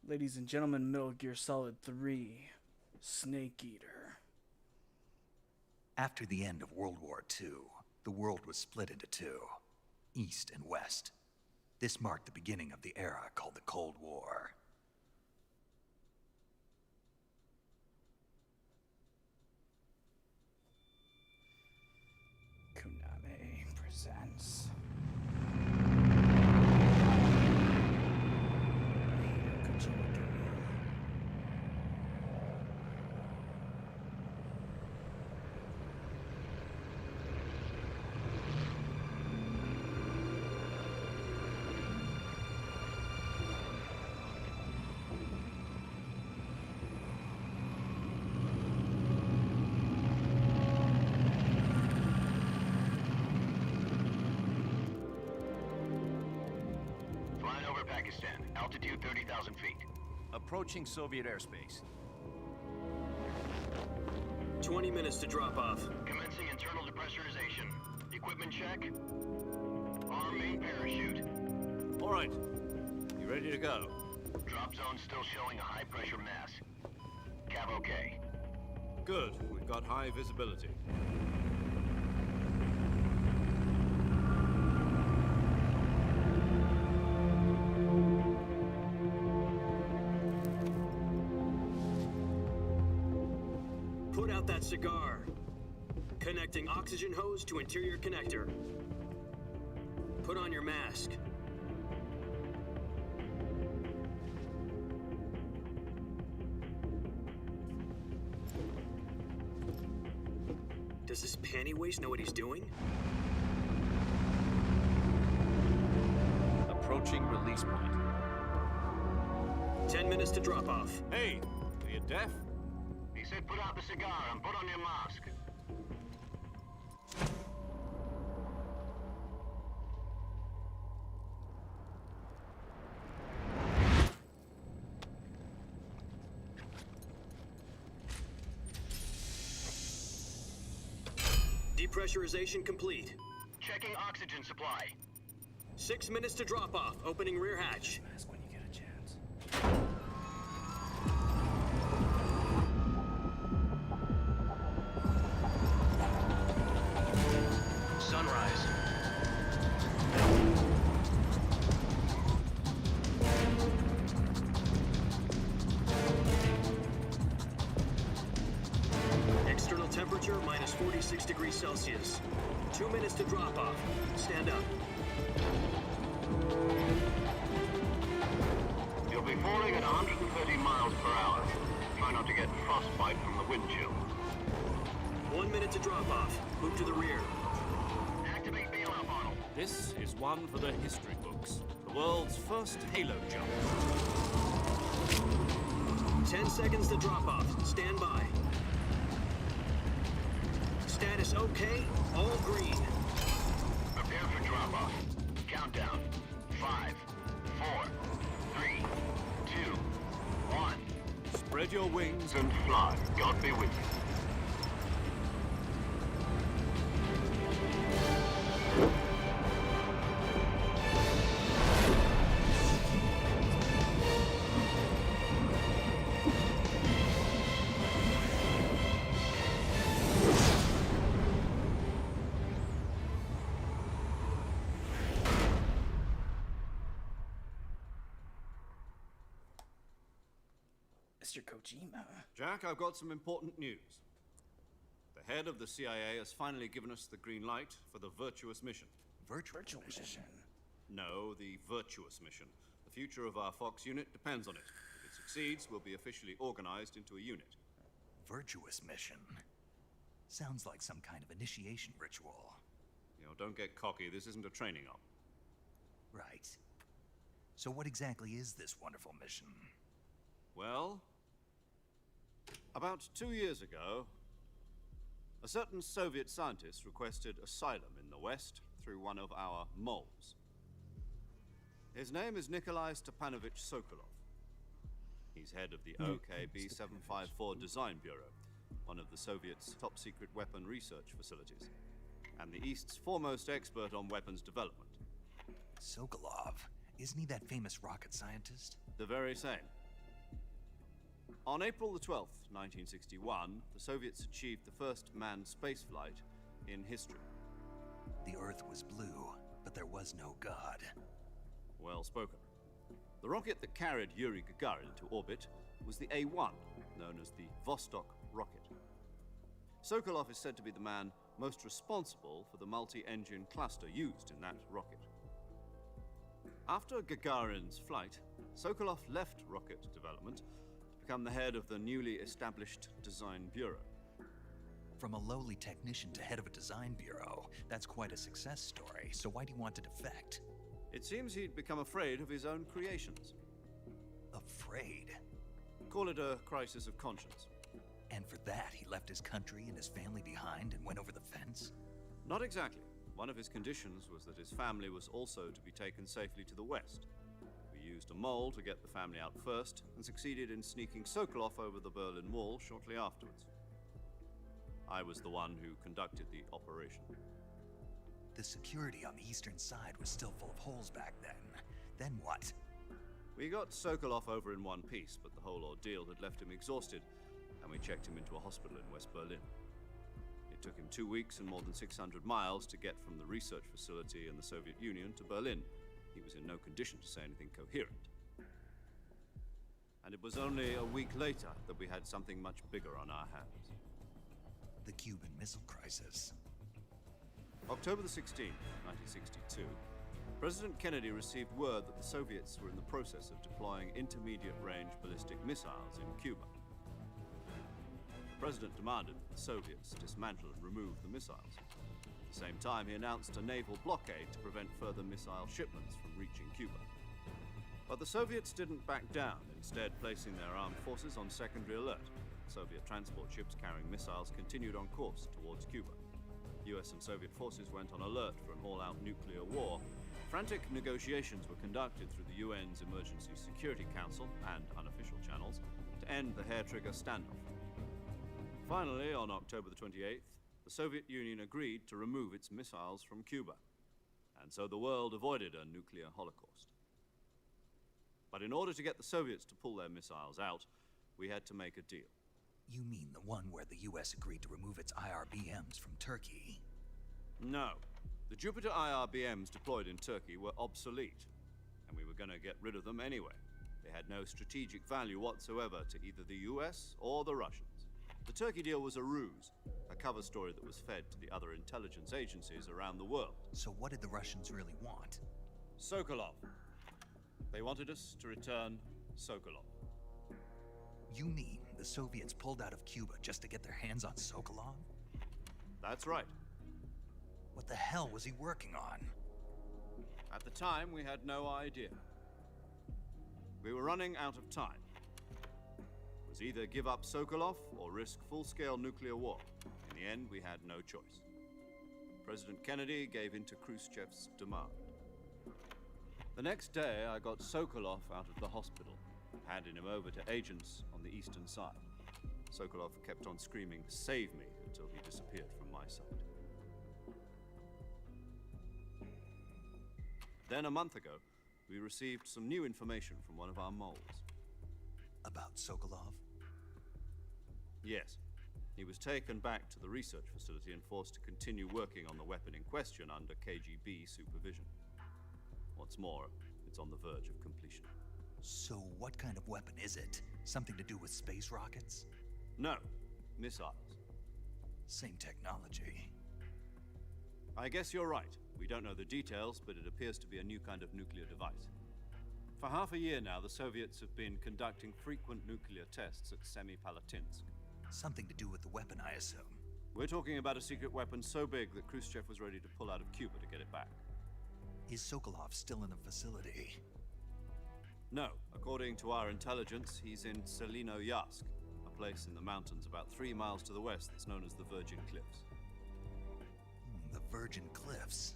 Ladies and gentlemen, Metal Gear Solid 3, Snake Eater. After the end of World War II, the world was split into two, East and West. This marked the beginning of the era called the Cold War. Konami presents... Pakistan, altitude 30,000 feet. Approaching Soviet airspace. 20 minutes to drop off. Commencing internal depressurization. Equipment check. Arm main parachute. All right. You ready to go? Drop zone still showing a high pressure mass. Cav okay. Good. We've got high visibility. Put out that cigar. Connecting oxygen hose to interior connector. Put on your mask. Does this panty waste know what he's doing? Approaching release point. 10 minutes to drop off. Hey, are you deaf? He said put out the cigar and put on your mask. Depressurization complete. Checking oxygen supply. 6 minutes to drop off. Opening rear hatch. Ask when you get a chance. Sunrise. External temperature minus 46 degrees Celsius. 2 minutes to drop off. Stand up. You'll be falling at 130 miles per hour. Try not to get frostbite from the wind chill. 1 minute to drop off. Move to the rear. Activate bailout model. This is one for the history books. The world's first halo jump. 10 seconds to drop off. Stand by. Status okay. All green. Prepare for drop-off. Countdown. 5, 4, 3, 2, 1. Spread your wings. And fly. God be with you. Mr. Kojima. Jack, I've got some important news. The head of the CIA has finally given us the green light for the virtuous mission. Virtual mission. No, the virtuous mission. The future of our Fox unit depends on it. If it succeeds, we'll be officially organized into a unit. Virtuous mission. Sounds like some kind of initiation ritual. You know, don't get cocky. This isn't a training op. Right. So what exactly is this wonderful mission? Well, about 2 years ago, a certain Soviet scientist requested asylum in the West through one of our moles. His name is Nikolai Stepanovich Sokolov. He's head of the OKB-754 Design Bureau, one of the Soviets' top-secret weapon research facilities, and the East's foremost expert on weapons development. Sokolov? Isn't he that famous rocket scientist? The very same. On April the 12th, 1961, the Soviets achieved the first manned spaceflight in history. The Earth was blue, but there was no God. Well spoken. The rocket that carried Yuri Gagarin into orbit was the A-1, known as the Vostok rocket. Sokolov is said to be the man most responsible for the multi-engine cluster used in that rocket. After Gagarin's flight, Sokolov left rocket development to become the head of the newly established Design Bureau. From a lowly technician to head of a design bureau, that's quite a success story, so why do you want to defect? It seems he'd become afraid of his own creations. Afraid? Call it a crisis of conscience. And for that, he left his country and his family behind and went over the fence? Not exactly. One of his conditions was that his family was also to be taken safely to the west. We used a mole to get the family out first, and succeeded in sneaking Sokolov over the Berlin Wall shortly afterwards. I was the one who conducted the operation. The security on the eastern side was still full of holes back then. Then what? We got Sokolov over in one piece, but the whole ordeal had left him exhausted, and we checked him into a hospital in West Berlin. It took him 2 weeks and more than 600 miles to get from the research facility in the Soviet Union to Berlin. He was in no condition to say anything coherent. And it was only a week later that we had something much bigger on our hands. The Cuban Missile Crisis. October the 16th, 1962, President Kennedy received word that the Soviets were in the process of deploying intermediate-range ballistic missiles in Cuba. The President demanded that the Soviets dismantle and remove the missiles. At the same time, he announced a naval blockade to prevent further missile shipments from reaching Cuba. But the Soviets didn't back down, instead placing their armed forces on secondary alert. Soviet transport ships carrying missiles continued on course towards Cuba. US and Soviet forces went on alert for an all-out nuclear war. Frantic negotiations were conducted through the UN's Emergency Security Council and unofficial channels to end the hair-trigger standoff. Finally, on October the 28th, the Soviet Union agreed to remove its missiles from Cuba, and so the world avoided a nuclear holocaust. But in order to get the Soviets to pull their missiles out, we had to make a deal. You mean the one where the US agreed to remove its IRBMs from Turkey? No. The Jupiter IRBMs deployed in Turkey were obsolete, and we were going to get rid of them anyway. They had no strategic value whatsoever to either the US or the Russians. The Turkey deal was a ruse, a cover story that was fed to the other intelligence agencies around the world. So what did the Russians really want? Sokolov. They wanted us to return Sokolov. You mean the Soviets pulled out of Cuba just to get their hands on Sokolov? That's right. What the hell was he working on? At the time, we had no idea. We were running out of time. It was either give up Sokolov or risk full-scale nuclear war. In the end, we had no choice. President Kennedy gave in to Khrushchev's demand. The next day, I got Sokolov out of the hospital, handing him over to agents on the eastern side. Sokolov kept on screaming, "Save me," until he disappeared from my sight. Then a month ago, we received some new information from one of our moles. About Sokolov? Yes. He was taken back to the research facility and forced to continue working on the weapon in question under KGB supervision. What's more, it's on the verge of completion. So what kind of weapon is it? Something to do with space rockets? No, missiles. Same technology. I guess you're right. We don't know the details, but it appears to be a new kind of nuclear device. For half a year now, the Soviets have been conducting frequent nuclear tests at Semipalatinsk. Something to do with the weapon, I assume. We're talking about a secret weapon so big that Khrushchev was ready to pull out of Cuba to get it back. Is Sokolov still in the facility? No. According to our intelligence, he's in Selino-Yarsk, a place in the mountains about 3 miles to the west that's known as the Virgin Cliffs. The Virgin Cliffs.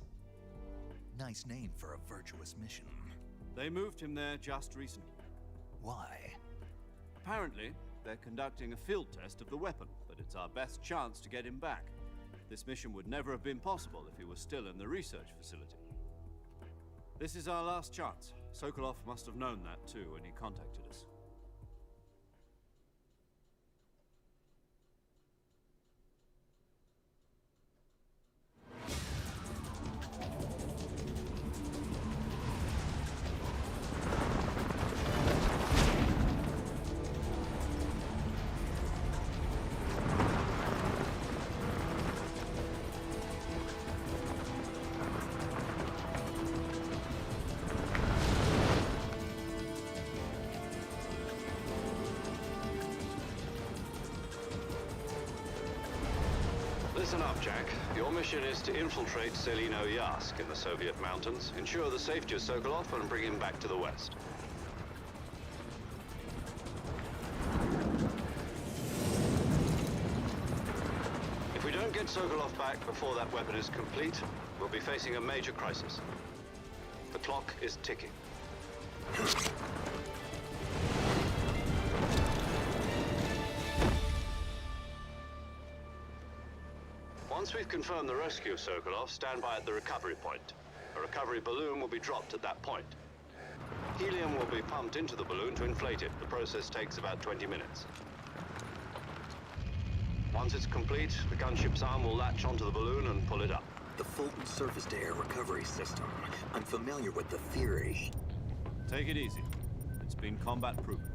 Nice name for a virtuous mission. They moved him there just recently. Why? Apparently, they're conducting a field test of the weapon, but it's our best chance to get him back. This mission would never have been possible if he was still in the research facility. This is our last chance. Sokolov must have known that too when he contacted us. Listen up, Jack. Your mission is to infiltrate Selino Yask in the Soviet mountains, ensure the safety of Sokolov, and bring him back to the West. If we don't get Sokolov back before that weapon is complete, we'll be facing a major crisis. The clock is ticking. Once we've confirmed the rescue of Sokolov, stand by at the recovery point. A recovery balloon will be dropped at that point. Helium will be pumped into the balloon to inflate it. The process takes about 20 minutes. Once it's complete, the gunship's arm will latch onto the balloon and pull it up. The Fulton surface-to-air recovery system. I'm familiar with the theory. Take it easy. It's been combat-proven.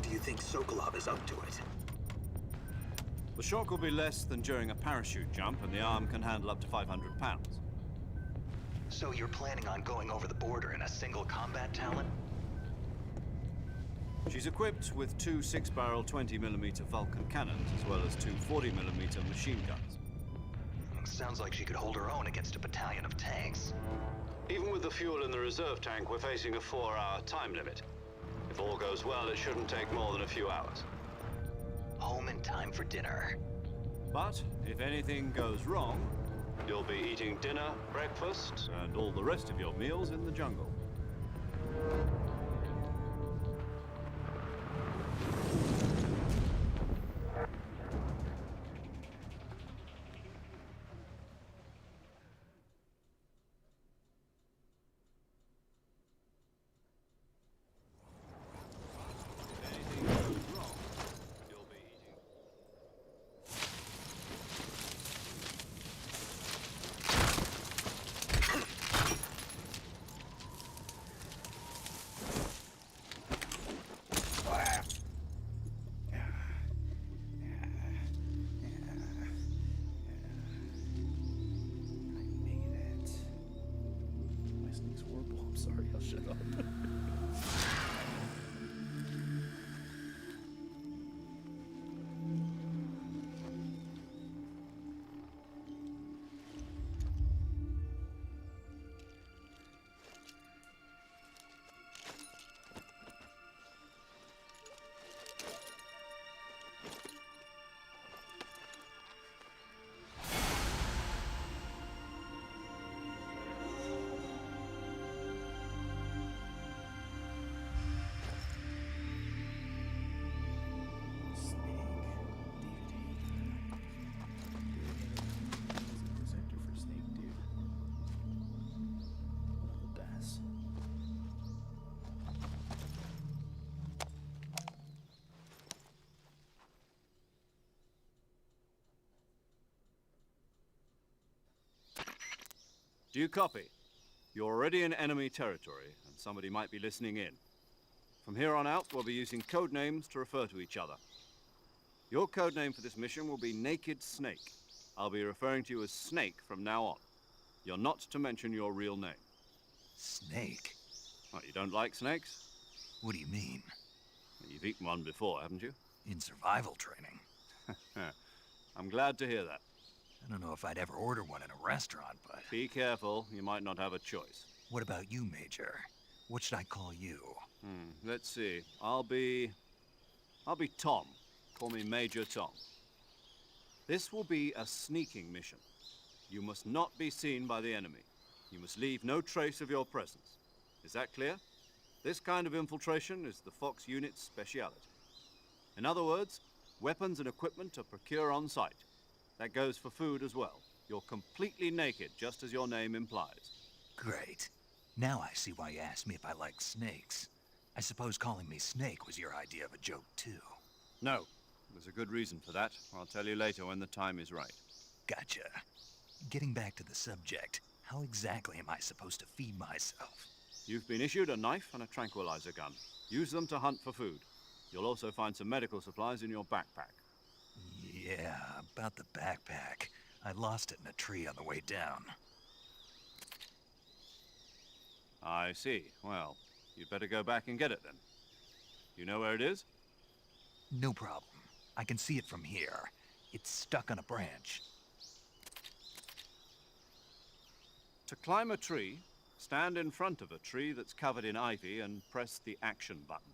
Do you think Sokolov is up to it? The shock will be less than during a parachute jump, and the arm can handle up to 500 pounds. So you're planning on going over the border in a single combat talent? She's equipped with two 6-barrel 20mm Vulcan cannons, as well as two 40mm machine guns. Sounds like she could hold her own against a battalion of tanks. Even with the fuel in the reserve tank, we're facing a 4-hour time limit. If all goes well, it shouldn't take more than a few hours. Home in time for dinner. But if anything goes wrong, You'll be eating dinner, breakfast, and all the rest of your meals in the jungle. If anything goes wrong, you'll be eating. I made it. My sneak's horrible. I'm sorry. I'll shut up. Presenter for Snake, dude. One of the best. Do you copy? You're already in enemy territory, and somebody might be listening in. From here on out, we'll be using code names to refer to each other. Your code name for this mission will be Naked Snake. I'll be referring to you as Snake from now on. You're not to mention your real name. Snake? What, you don't like snakes? What do you mean? You've eaten one before, haven't you? In survival training? I'm glad to hear that. I don't know if I'd ever order one in a restaurant, but... Be careful, you might not have a choice. What about you, Major? What should I call you? Let's see. I'll be Tom. Call me Major Tom. This will be a sneaking mission. You must not be seen by the enemy. You must leave no trace of your presence. Is that clear? This kind of infiltration is the Fox unit's speciality. In other words, weapons and equipment are procured on site. That goes for food as well. You're completely naked, just as your name implies. Great. Now I see why you asked me if I like snakes. I suppose calling me Snake was your idea of a joke, too. No, there's a good reason for that. I'll tell you later when the time is right. Gotcha. Getting back to the subject, how exactly am I supposed to feed myself? You've been issued a knife and a tranquilizer gun. Use them to hunt for food. You'll also find some medical supplies in your backpack. Yeah, about the backpack. I lost it in a tree on the way down. I see. Well, you'd better go back and get it then. You know where it is? No problem. I can see it from here. It's stuck on a branch. To climb a tree, stand in front of a tree that's covered in ivy and press the action button.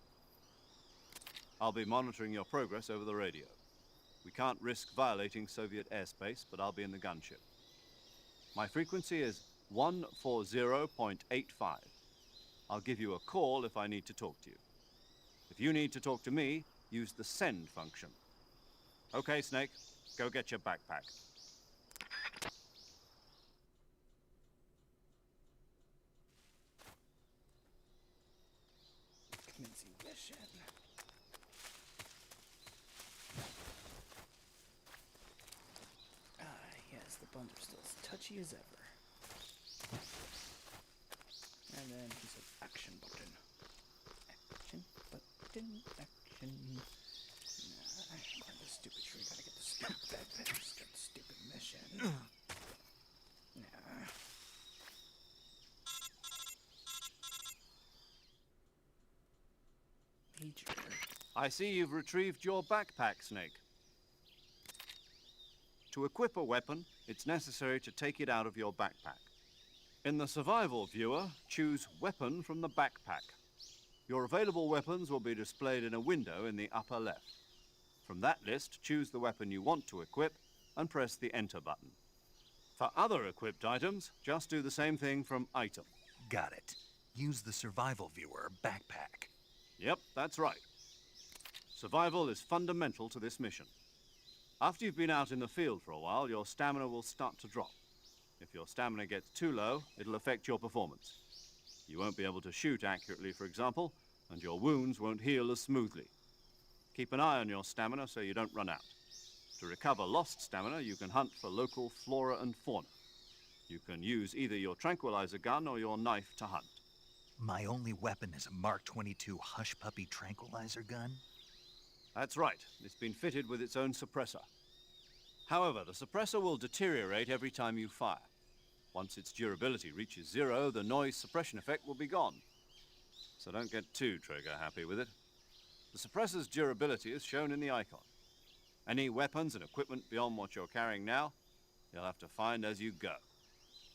I'll be monitoring your progress over the radio. We can't risk violating Soviet airspace, but I'll be in the gunship. My frequency is 140.85. I'll give you a call if I need to talk to you. If you need to talk to me, use the send function. Okay, Snake, go get your backpack. Commencing mission. Yes, the buns are still as touchy as ever. And then he says action button. Action button, action. Nah, climb this stupid tree. Gotta get this stupid mission. Nah. Major. I see you've retrieved your backpack, Snake. To equip a weapon, it's necessary to take it out of your backpack. In the survival viewer, choose Weapon from the backpack. Your available weapons will be displayed in a window in the upper left. From that list, choose the weapon you want to equip and press the Enter button. For other equipped items, just do the same thing from Item. Got it. Use the survival viewer backpack. Yep, that's right. Survival is fundamental to this mission. After you've been out in the field for a while, your stamina will start to drop. If your stamina gets too low, it'll affect your performance. You won't be able to shoot accurately, for example, and your wounds won't heal as smoothly. Keep an eye on your stamina so you don't run out. To recover lost stamina, you can hunt for local flora and fauna. You can use either your tranquilizer gun or your knife to hunt. My only weapon is a Mark 22 Hush Puppy tranquilizer gun? That's right. It's been fitted with its own suppressor. However, the suppressor will deteriorate every time you fire. Once its durability reaches 0, the noise suppression effect will be gone. So don't get too trigger-happy with it. The suppressor's durability is shown in the icon. Any weapons and equipment beyond what you're carrying now, you'll have to find as you go.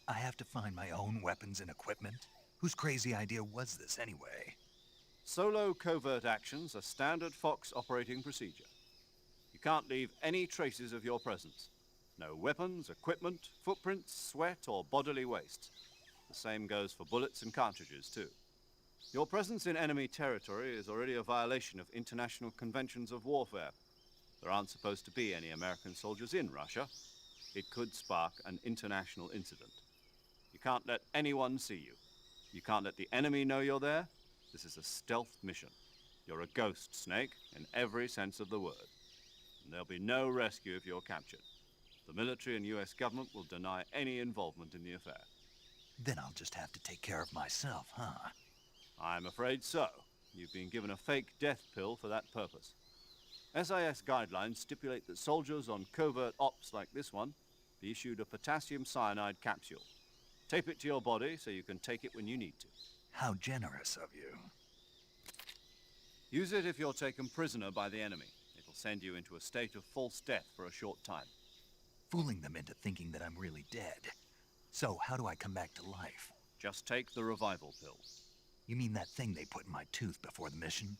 I have to find my own weapons and equipment? Whose crazy idea was this anyway? Solo covert actions are standard Fox operating procedure. You can't leave any traces of your presence. No weapons, equipment, footprints, sweat, or bodily waste. The same goes for bullets and cartridges, too. Your presence in enemy territory is already a violation of international conventions of warfare. There aren't supposed to be any American soldiers in Russia. It could spark an international incident. You can't let anyone see you. You can't let the enemy know you're there. This is a stealth mission. You're a ghost, Snake, in every sense of the word. And there'll be no rescue if you're captured. The military and US government will deny any involvement in the affair. Then I'll just have to take care of myself, huh? I'm afraid so. You've been given a fake death pill for that purpose. SIS guidelines stipulate that soldiers on covert ops like this one be issued a potassium cyanide capsule. Tape it to your body so you can take it when you need to. How generous of you. Use it if you're taken prisoner by the enemy. It'll send you into a state of false death for a short time. Fooling them into thinking that I'm really dead. So how do I come back to life? Just take the revival pill. You mean that thing they put in my tooth before the mission?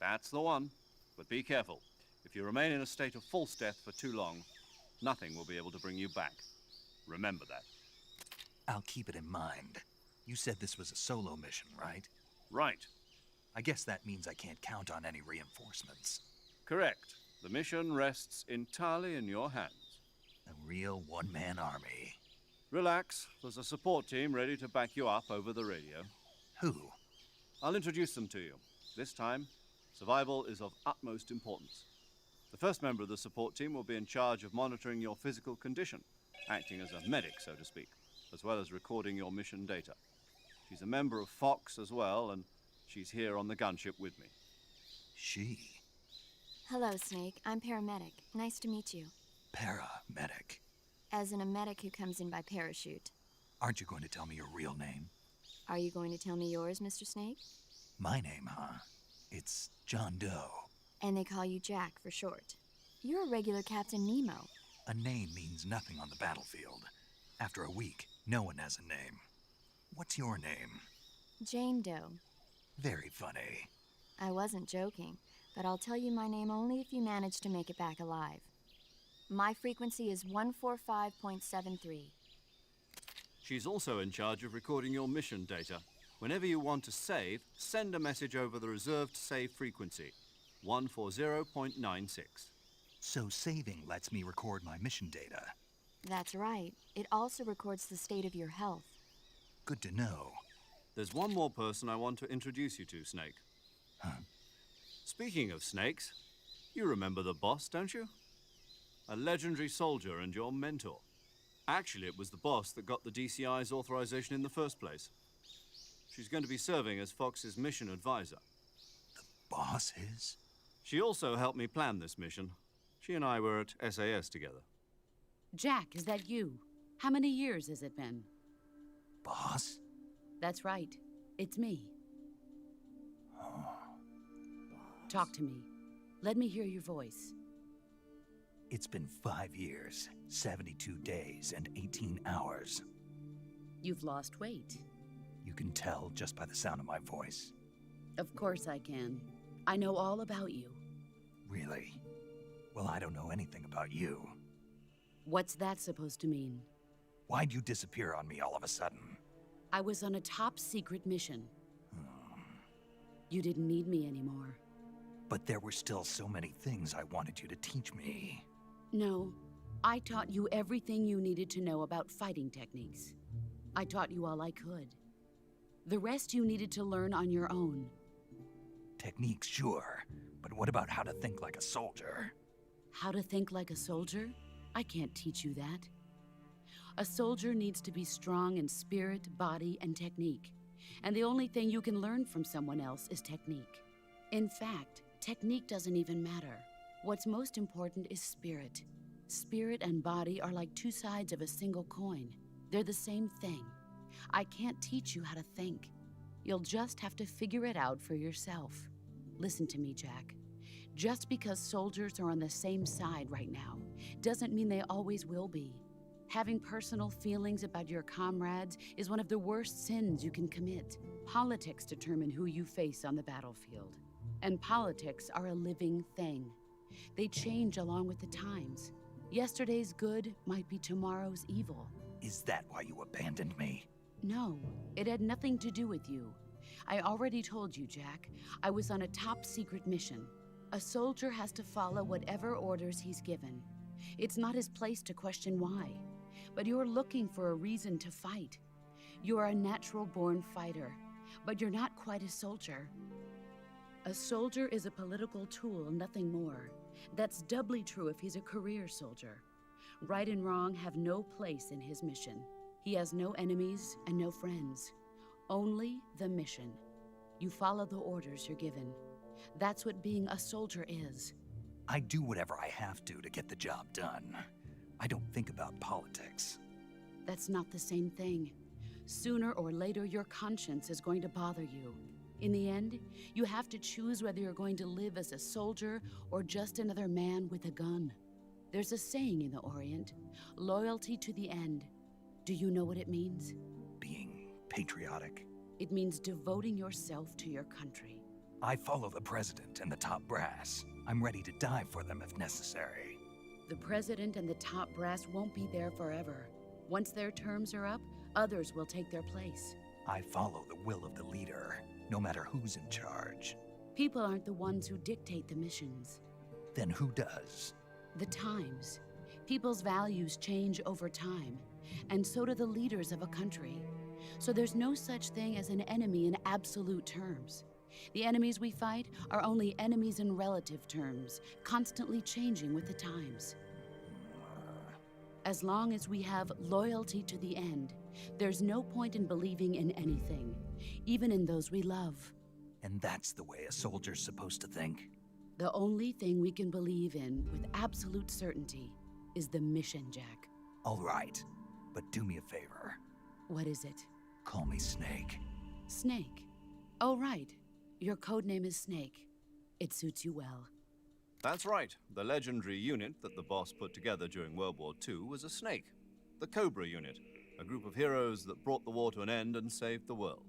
That's the one. But be careful. If you remain in a state of false death for too long, nothing will be able to bring you back. Remember that. I'll keep it in mind. You said this was a solo mission, right? Right. I guess that means I can't count on any reinforcements. Correct. The mission rests entirely in your hands. A real one-man army. Relax. There's a support team ready to back you up over the radio. Who? I'll introduce them to you. This time, survival is of utmost importance. The first member of the support team will be in charge of monitoring your physical condition, acting as a medic, so to speak, as well as recording your mission data. She's a member of Fox as well, and she's here on the gunship with me. She? Hello, Snake. I'm paramedic. Nice to meet you. Paramedic. As in a medic who comes in by parachute. Aren't you going to tell me your real name? Are you going to tell me yours, Mr. Snake? My name, huh? It's John Doe. And they call you Jack for short. You're a regular Captain Nemo. A name means nothing on the battlefield. After a week, no one has a name. What's your name? Jane Doe. Very funny. I wasn't joking, but I'll tell you my name only if you manage to make it back alive. My frequency is 145.73. She's also in charge of recording your mission data. Whenever you want to save, send a message over the reserved save frequency, 140.96. So saving lets me record my mission data. That's right. It also records the state of your health. Good to know. There's one more person I want to introduce you to, Snake. Huh? Speaking of snakes, you remember the boss, don't you? A legendary soldier and your mentor. Actually, it was the boss that got the DCI's authorization in the first place. She's going to be serving as Fox's mission advisor. Boss is? She also helped me plan this mission. She and I were at SAS together. Jack, is that you? How many years has it been? Boss? That's right. It's me. Talk to me. Let me hear your voice. It's been 5 years, 72 days, and 18 hours. You've lost weight. You can tell just by the sound of my voice. Of course I can. I know all about you. Really? Well, I don't know anything about you. What's that supposed to mean? Why'd you disappear on me all of a sudden? I was on a top-secret mission. You didn't need me anymore. But there were still so many things I wanted you to teach me. No, I taught you everything you needed to know about fighting techniques. I taught you all I could. The rest you needed to learn on your own. Techniques, sure. But what about how to think like a soldier? How to think like a soldier? I can't teach you that. A soldier needs to be strong in spirit, body, and technique. And the only thing you can learn from someone else is technique. In fact, technique doesn't even matter. What's most important is spirit. Spirit and body are like two sides of a single coin. They're the same thing. I can't teach you how to think. You'll just have to figure it out for yourself. Listen to me, Jack. Just because soldiers are on the same side right now doesn't mean they always will be. Having personal feelings about your comrades is one of the worst sins you can commit. Politics determine who you face on the battlefield. And politics are a living thing. They change along with the times. Yesterday's good might be tomorrow's evil. Is that why you abandoned me? No, it had nothing to do with you. I already told you, Jack. I was on a top-secret mission. A soldier has to follow whatever orders he's given. It's not his place to question why. But you're looking for a reason to fight. You're a natural-born fighter, but you're not quite a soldier. A soldier is a political tool, nothing more. That's doubly true if he's a career soldier. Right and wrong have no place in his mission. He has no enemies and no friends. Only the mission. You follow the orders you're given. That's what being a soldier is. I do whatever I have to get the job done. I don't think about politics. That's not the same thing. Sooner or later, your conscience is going to bother you. In the end, you have to choose whether you're going to live as a soldier or just another man with a gun. There's a saying in the Orient, loyalty to the end. Do you know what it means? Being patriotic. It means devoting yourself to your country. I follow the president and the top brass. I'm ready to die for them if necessary. The president and the top brass won't be there forever. Once their terms are up, others will take their place. I follow the will of the leader, no matter who's in charge. People aren't the ones who dictate the missions. Then who does? The times. People's values change over time, and so do the leaders of a country. So there's no such thing as an enemy in absolute terms. The enemies we fight are only enemies in relative terms, constantly changing with the times. As long as we have loyalty to the end, there's no point in believing in anything, even in those we love. And that's the way a soldier's supposed to think? The only thing we can believe in with absolute certainty is the mission, Jack. All right, but do me a favor. What is it? Call me Snake. Snake. Oh, right. Your code name is Snake. It suits you well. That's right. The legendary unit that the boss put together during World War II was a snake. The Cobra unit, a group of heroes that brought the war to an end and saved the world.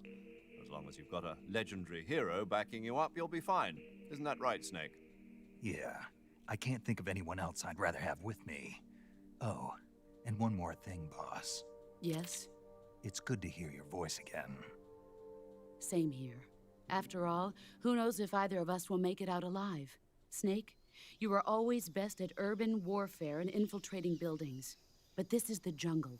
As long as you've got a legendary hero backing you up, you'll be fine. Isn't that right, Snake? Yeah, I can't think of anyone else I'd rather have with me. Oh, and one more thing, boss. Yes? It's good to hear your voice again. Same here. After all, who knows if either of us will make it out alive? Snake, you are always best at urban warfare and infiltrating buildings. But this is the jungle.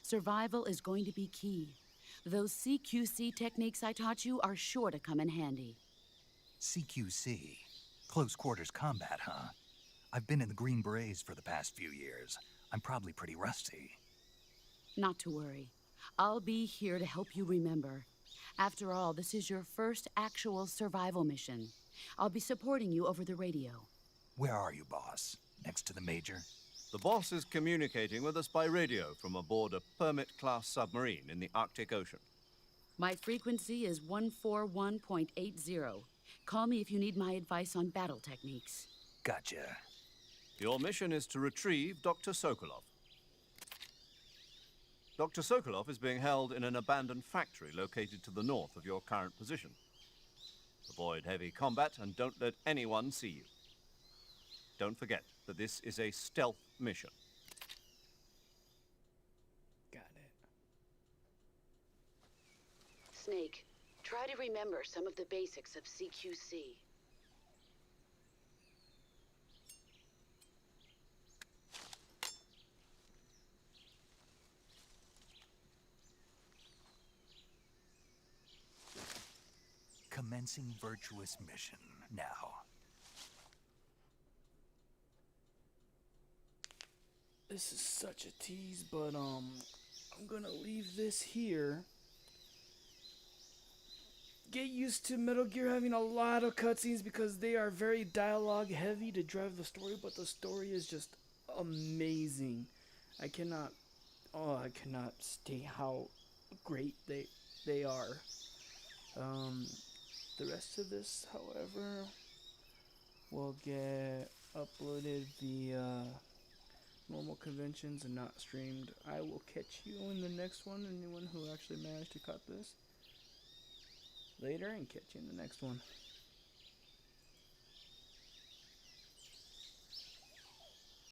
Survival is going to be key. Those CQC techniques I taught you are sure to come in handy. CQC? Close quarters combat, huh? I've been in the Green Berets for the past few years. I'm probably pretty rusty. Not to worry. I'll be here to help you remember. After all, this is your first actual survival mission. I'll be supporting you over the radio. Where are you, boss? Next to the Major? The boss is communicating with us by radio from aboard a Permit-class submarine in the Arctic Ocean. My frequency is 141.80. Call me if you need my advice on battle techniques. Gotcha. Your mission is to retrieve Dr. Sokolov. Dr. Sokolov is being held in an abandoned factory located to the north of your current position. Avoid heavy combat and don't let anyone see you. Don't forget that this is a stealth mission. Got it. Snake, try to remember some of the basics of CQC. Commencing virtuous mission now. This is such a tease, but I'm gonna leave this here. Get used to Metal Gear having a lot of cutscenes because they are very dialogue heavy to drive the story, but the story is just amazing. I cannot state how great they are. The rest of this, however, will get uploaded via normal conventions and not streamed. I will catch you in the next one, anyone who actually managed to cut this later, and catch you in the next one.